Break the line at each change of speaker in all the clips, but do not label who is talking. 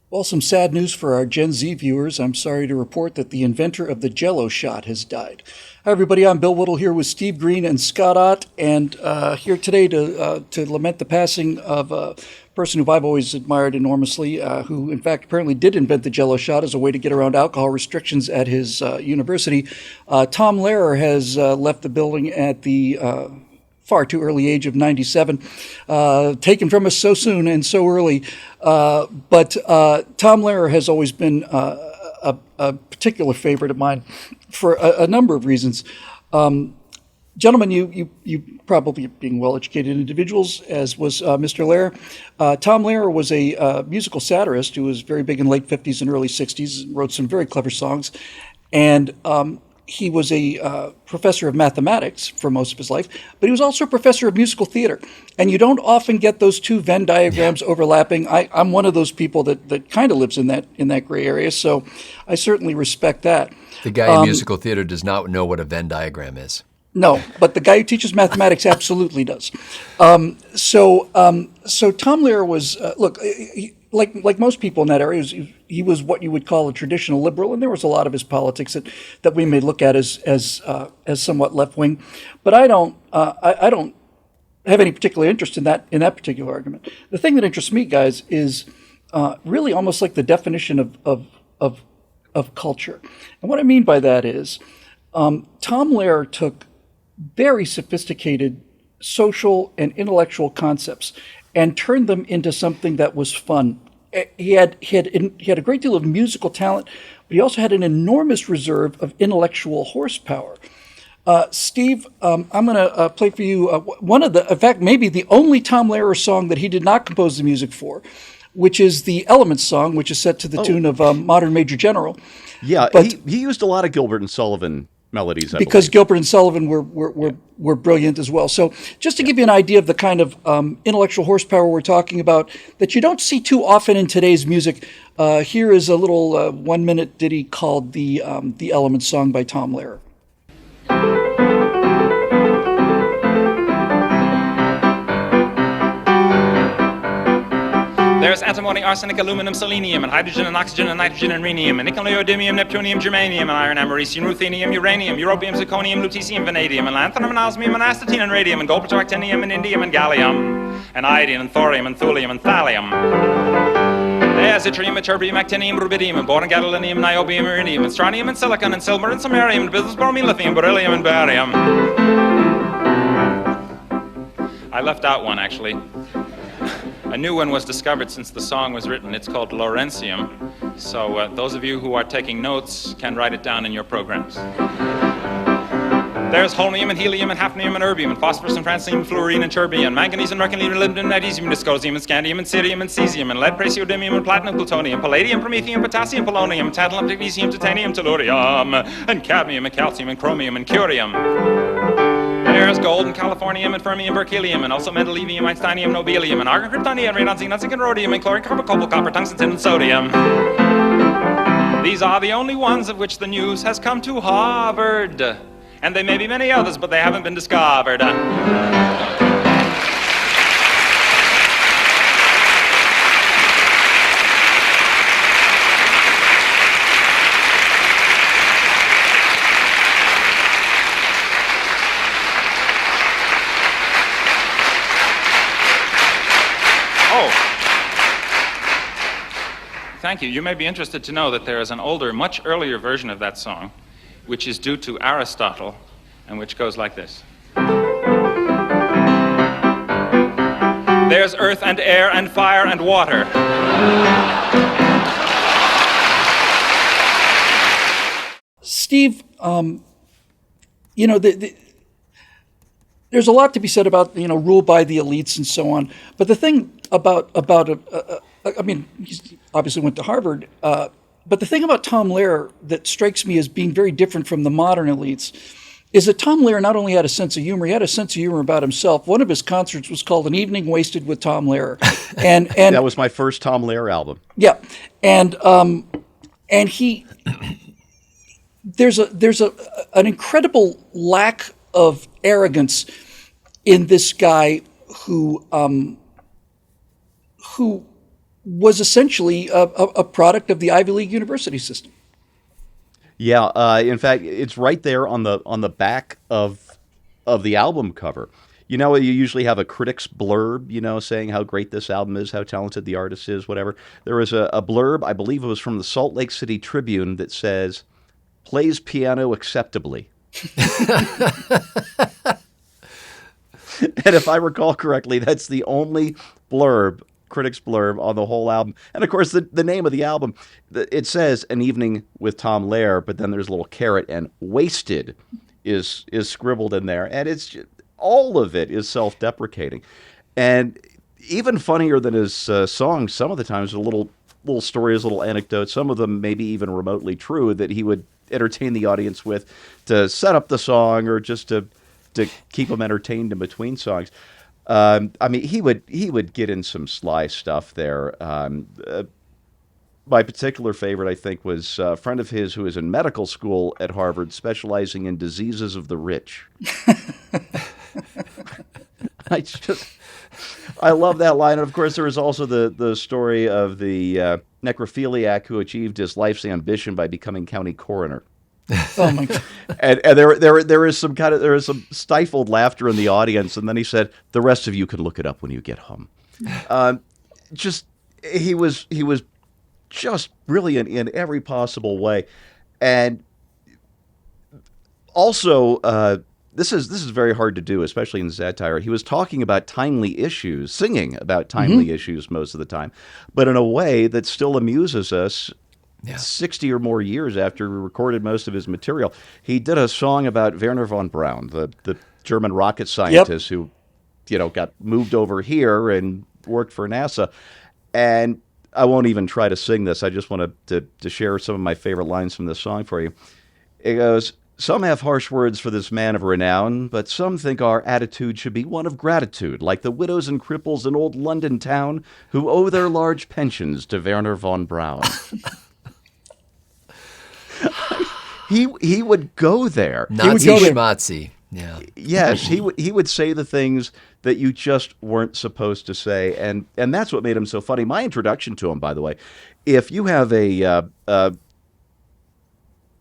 Well, some sad news for our Gen Z viewers. I'm sorry to report that the inventor of the Jello shot has died. Hi, everybody. I'm Bill Whittle here with Steve Green and Scott Ott, and here today to lament the passing of a person who I've always admired enormously, who, in fact, apparently did invent the Jello shot as a way to get around alcohol restrictions at his university. Tom Lehrer has left the building at the far too early age of 97, taken from us so soon and so early. But Tom Lehrer has always been a particular favorite of mine for a number of reasons. Gentlemen, you probably being well-educated individuals, as was Mr. Lehrer. Tom Lehrer was a musical satirist who was very big in the late 50s and early 60s, wrote some very clever songs, and he was a professor of mathematics for most of his life, but he was also a professor of musical theater. And you don't often get those two Venn diagrams overlapping. I'm one of those people that kind of lives in that gray area, so I certainly respect that.
The guy in musical theater does not know what a Venn diagram is.
No, but the guy who teaches mathematics absolutely does. So Tom Lehrer was, look, like most people in that area, he was what you would call a traditional liberal, and there was a lot of his politics that we may look at as somewhat left wing. But I don't have any particular interest in that particular argument. The thing that interests me, guys, is really almost like the definition of culture. And what I mean by that is Tom Lehrer took very sophisticated social and intellectual concepts and turned them into something that was fun. He had a great deal of musical talent, but he also had an enormous reserve of intellectual horsepower. Steve, I'm going to play for you in fact, maybe the only Tom Lehrer song that he did not compose the music for, which is the Elements song, which is set to the tune of Modern Major General.
Yeah, but he used a lot of Gilbert and Sullivan melodies, I
because
believe.
Gilbert and Sullivan were brilliant as well. So just to give you an idea of the kind of intellectual horsepower we're talking about that you don't see too often in today's music, here is a little 1-minute ditty called the Elements song by Tom Lehrer.
There's antimony, arsenic, aluminum, selenium, and hydrogen, and oxygen, and nitrogen, and rhenium, and nickel, neodymium, neptunium, germanium, and iron, americium, ruthenium, uranium, europium, zirconium, lutetium, vanadium, and lanthanum, and osmium, and astatine, and radium, and gold, actinium, and indium, and gallium, and iodine, and thorium, and thulium, and thallium. There's yttrium, ytterbium, actinium, rubidium, and boron, gadolinium, niobium, iridium, and strontium, and silicon, and silver, and samarium, and bismuth, bromine, lithium, beryllium, and barium. I left out one, actually. A new one was discovered since the song was written. It's called Lawrencium. So those of you who are taking notes can write it down in your programs. There's holmium and helium and hafnium and erbium and phosphorus and francium and fluorine and terbium, manganese and mercury and molybdenum and magnesium and dysprosium and scandium and cerium and cesium and lead, praseodymium and platinum, plutonium, palladium, promethium, potassium, polonium, tantalum, magnesium, titanium, tellurium, and cadmium and calcium and chromium and curium. There's gold and californium and fermium, berkelium, and also mendelevium, einsteinium, nobelium, and argon, kryptonium, radon, xenon, zinc, and rhodium, and chlorine, carbon, cobalt, copper, tungsten, tin, and sodium. These are the only ones of which the news has come to Harvard. And there may be many others, but they haven't been discovered. Thank you. You may be interested to know that there is an older, much earlier version of that song, which is due to Aristotle, and which goes like this. There's earth and air and fire and water.
Steve, there's a lot to be said about, rule by the elites and so on. But the thing about he obviously went to Harvard, but the thing about Tom Lehrer that strikes me as being very different from the modern elites is that Tom Lehrer not only had a sense of humor, he had a sense of humor about himself. One of his concerts was called An Evening Wasted with Tom Lehrer. And
that was my first Tom Lehrer album.
Yeah. And there's an incredible lack of arrogance in this guy who was essentially a product of the Ivy League university system.
Yeah, in fact, it's right there on the back of the album cover. You know, you usually have a critic's blurb, saying how great this album is, how talented the artist is, whatever. There was a blurb, I believe it was from the Salt Lake City Tribune, that says, "Plays piano acceptably." And if I recall correctly, that's the only critic's blurb on the whole album. And of course, the name of the album, it says "An Evening with Tom Lehrer," but then there's a little caret, and "wasted" is scribbled in there. And it's just, all of it is self-deprecating. And even funnier than his songs, some of the times, are little stories, little anecdotes, some of them maybe even remotely true, that he would entertain the audience with to set up the song or just to keep them entertained in between songs. I mean, he would get in some sly stuff there. My particular favorite, I think, was a friend of his who was in medical school at Harvard, specializing in diseases of the rich. I love that line. And of course, there was also the story of the necrophiliac who achieved his life's ambition by becoming county coroner.
Oh my God!
And there is some stifled laughter in the audience, and then he said, "The rest of you can look it up when you get home." He was just brilliant in every possible way, and also this is very hard to do, especially in satire. He was talking about timely issues, singing about timely issues most of the time, but in a way that still amuses us. Yeah. 60 or more years after he recorded most of his material. He did a song about Werner von Braun, the German rocket scientist who, got moved over here and worked for NASA. And I won't even try to sing this. I just wanted to share some of my favorite lines from this song for you. It goes, "Some have harsh words for this man of renown, but some think our attitude should be one of gratitude, like the widows and cripples in old London town who owe their large pensions to Werner von Braun." He would go there.
Nazi schmatzi. Yeah.
Yes, he would say the things that you just weren't supposed to say, and that's what made him so funny. My introduction to him, by the way, if you have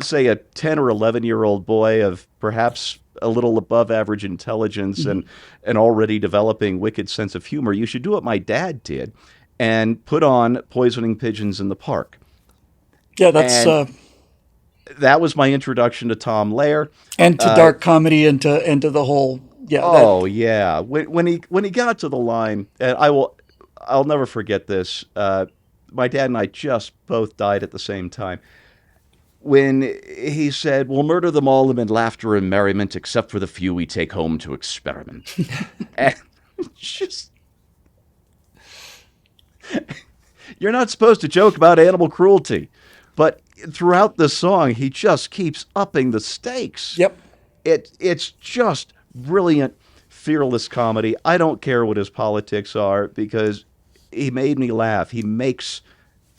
say a 10 or 11-year-old boy of perhaps a little above average intelligence and an already developing wicked sense of humor, you should do what my dad did and put on Poisoning Pigeons in the Park.
Yeah, that's
that was my introduction to Tom Lehrer
and to dark comedy and to the whole. Yeah.
Yeah. When he got to the line, and I'll never forget this. My dad and I just both died at the same time. When he said, "We'll murder them all amid laughter and merriment, except for the few we take home to experiment." And just, you're not supposed to joke about animal cruelty, but throughout the song, he just keeps upping the stakes.
Yep.
It's just brilliant, fearless comedy. I don't care what his politics are because he made me laugh. He makes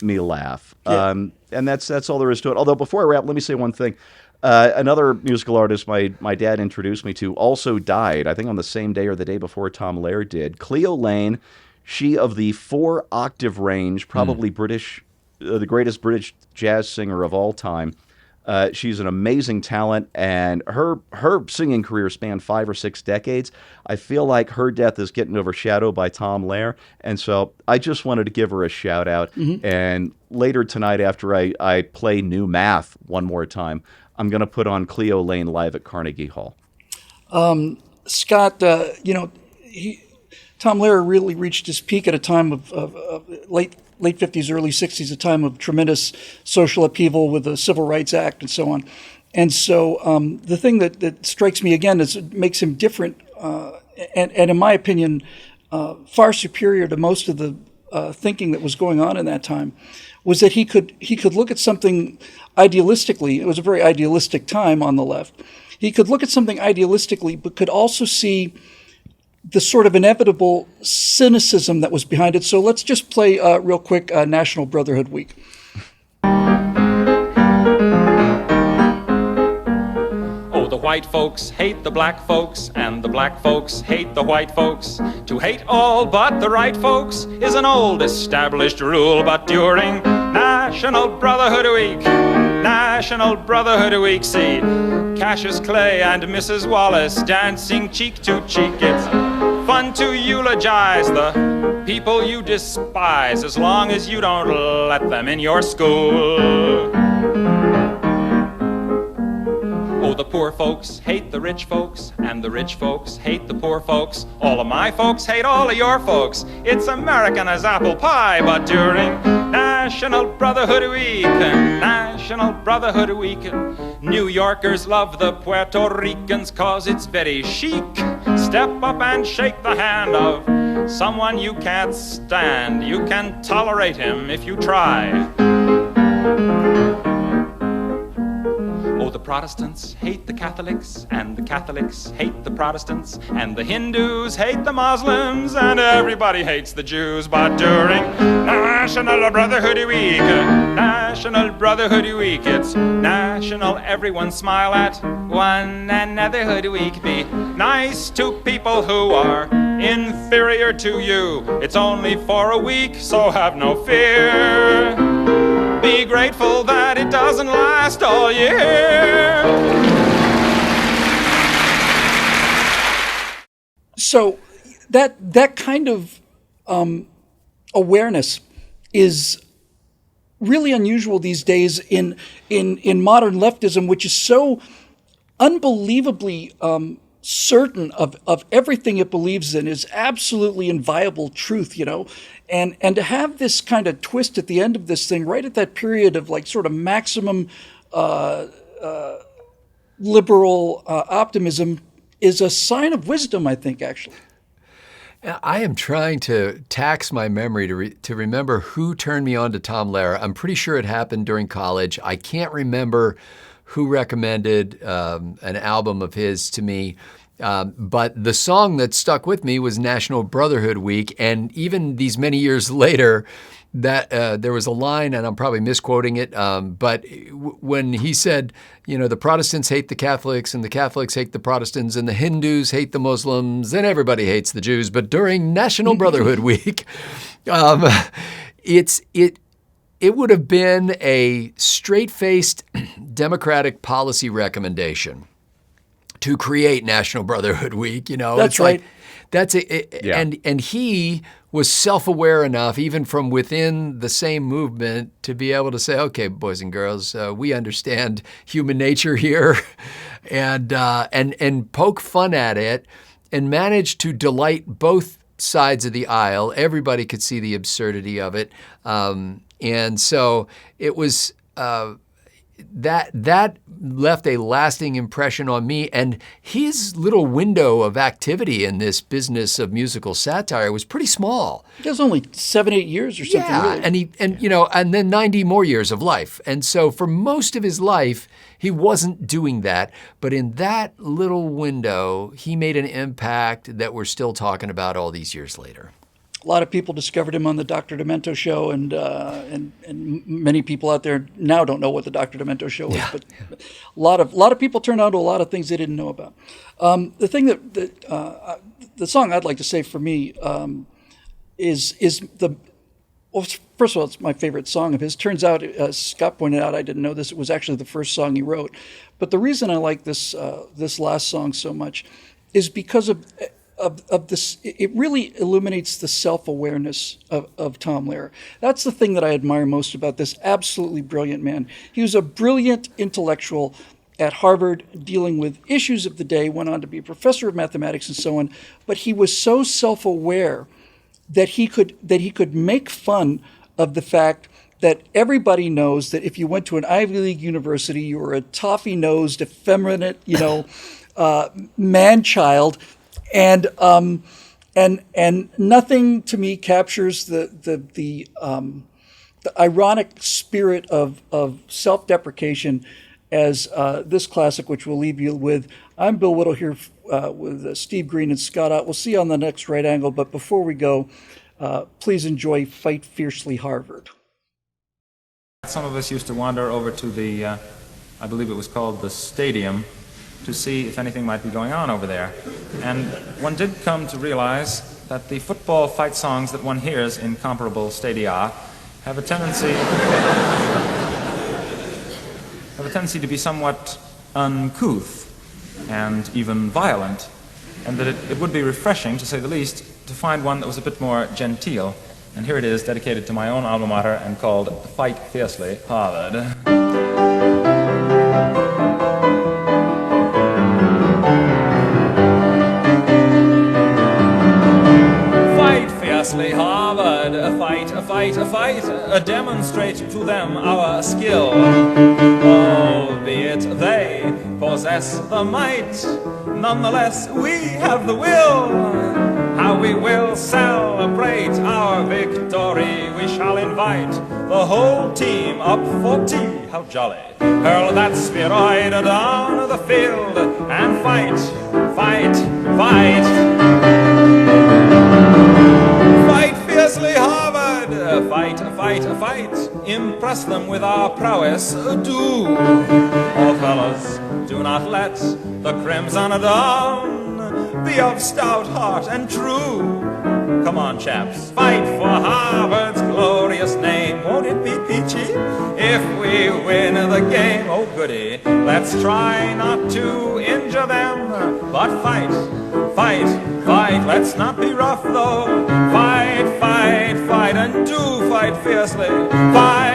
me laugh.
Yeah.
And that's all there is to it. Although before I wrap, let me say one thing. Another musical artist my dad introduced me to also died, I think on the same day or the day before Tom Lehrer did. Cleo Lane, she of the 4-octave range, probably the greatest British jazz singer of all time. She's an amazing talent, and her singing career spanned 5 or 6 decades. I feel like her death is getting overshadowed by Tom Lehrer, and so I just wanted to give her a shout out. And later tonight, after I play New Math one more time, I'm going to put on Cleo Lane live at Carnegie Hall.
Scott, Tom Lehrer really reached his peak at a time of late 50s, early 60s, a time of tremendous social upheaval with the Civil Rights Act and so on. And so the thing that strikes me again is it makes him different and in my opinion, far superior to most of the thinking that was going on in that time, was that he could look at something idealistically. It was a very idealistic time on the left. He could look at something idealistically, but could also see the sort of inevitable cynicism that was behind it. So let's just play real quick National Brotherhood Week.
Oh, the white white folks hate the black folks, and the black folks hate the white folks. To hate all but the right folks is an old established rule, but during National Brotherhood Week, National Brotherhood Week, see Cassius Clay and Mrs. Wallace dancing cheek to cheek. It's fun to eulogize the people you despise, as long as you don't let them in your school. Oh, the poor folks hate the rich folks, and the rich folks hate the poor folks. All of my folks hate all of your folks. It's American as apple pie, but during National Brotherhood Week, National Brotherhood Week, New Yorkers love the Puerto Ricans 'cause it's very chic. Step up and shake the hand of someone you can't stand. You can tolerate him if you try. Oh, the Protestants hate the Catholics, and the Catholics hate the Protestants, and the Hindus hate the Muslims, and everybody hates the Jews. But during National Brotherhood Week, National Brotherhood Week, it's national everyone smile at one another hood week. Be nice to people who are inferior to you. It's only for a week, so have no fear. Be grateful that it doesn't last all year.
So that kind of awareness is really unusual these days in modern leftism, which is so unbelievably certain of everything it believes in, is absolutely inviolable truth, you know. And to have this kind of twist at the end of this thing, right at that period of like sort of maximum liberal optimism, is a sign of wisdom, I think, actually.
I am trying to tax my memory to remember who turned me on to Tom Lehrer. I'm pretty sure it happened during college. I can't remember who recommended an album of his to me. But the song that stuck with me was National Brotherhood Week. And even these many years later, that there was a line, and I'm probably misquoting it, but when he said, you know, the Protestants hate the Catholics, and the Catholics hate the Protestants, and the Hindus hate the Muslims, and everybody hates the Jews. But during National Brotherhood Week, it would have been a straight-faced Democratic policy recommendation to create National Brotherhood Week. You know,
that's
it's
right.
Like, that's it.
Yeah.
And he was self-aware enough, even from within the same movement, to be able to say, okay, boys and girls, we understand human nature here, and poke fun at it, and manage to delight both sides of the aisle. Everybody could see the absurdity of it. And so it was that left a lasting impression on me. And his little window of activity in this business of musical satire was pretty small.
It was only 7-8 years or something.
Yeah,
really.
and you know, and then 90 more years of life. And so for most of his life, he wasn't doing that. But in that little window, he made an impact that we're still talking about all these years later.
A lot of people discovered him on the Dr. Demento show, and many people out there now don't know what the Dr. Demento show is. But a lot of people turned on to a lot of things they didn't know about. The thing the song I'd like to say for me is the. Well, first of all, it's my favorite song of his. Turns out, as Scott pointed out, I didn't know this. It was actually the first song he wrote. But the reason I like this last song so much is because of this. It really illuminates the self-awareness of Tom Lehrer. That's the thing that I admire most about this absolutely brilliant man. He was a brilliant intellectual at Harvard, dealing with issues of the day, went on to be a professor of mathematics and so on. But he was so self-aware that he could make fun of the fact that everybody knows that if you went to an Ivy League university, you were a toffee-nosed, effeminate, man-child. And nothing to me captures the ironic spirit of self-deprecation as this classic, which we'll leave you with. I'm Bill Whittle here with Steve Green and Scott Ott. We'll see you on the next Right Angle. But before we go, please enjoy Fight Fiercely Harvard.
Some of us used to wander over to the, I believe it was called the stadium, to see if anything might be going on over there. And one did come to realize that the football fight songs that one hears in comparable stadia have a tendency to be somewhat uncouth and even violent, and that it would be refreshing, to say the least, to find one that was a bit more genteel. And here it is, dedicated to my own alma mater and called Fight Fiercely, Harvard. Fight fiercely, Harvard, a fight, a fight, a fight, demonstrate to them our skill. Albeit they possess the might, nonetheless we have the will. How we will celebrate our victory. We shall invite the whole team up for tea. How jolly. Hurl that spheroid down the field and fight, fight, fight. Fight fiercely, Harvard. Fight, fight, fight. Impress them with our prowess. Do. Oh, fellas, do not let the Crimson Dawn be of stout heart and true. Come on, chaps, fight for Harvard's glorious name. Won't it be peachy if we win the game? Oh, goody, let's try not to injure them, but fight, fight, fight. Let's not be rough, though. Fight, fight, fight, and do fight fiercely. Fight.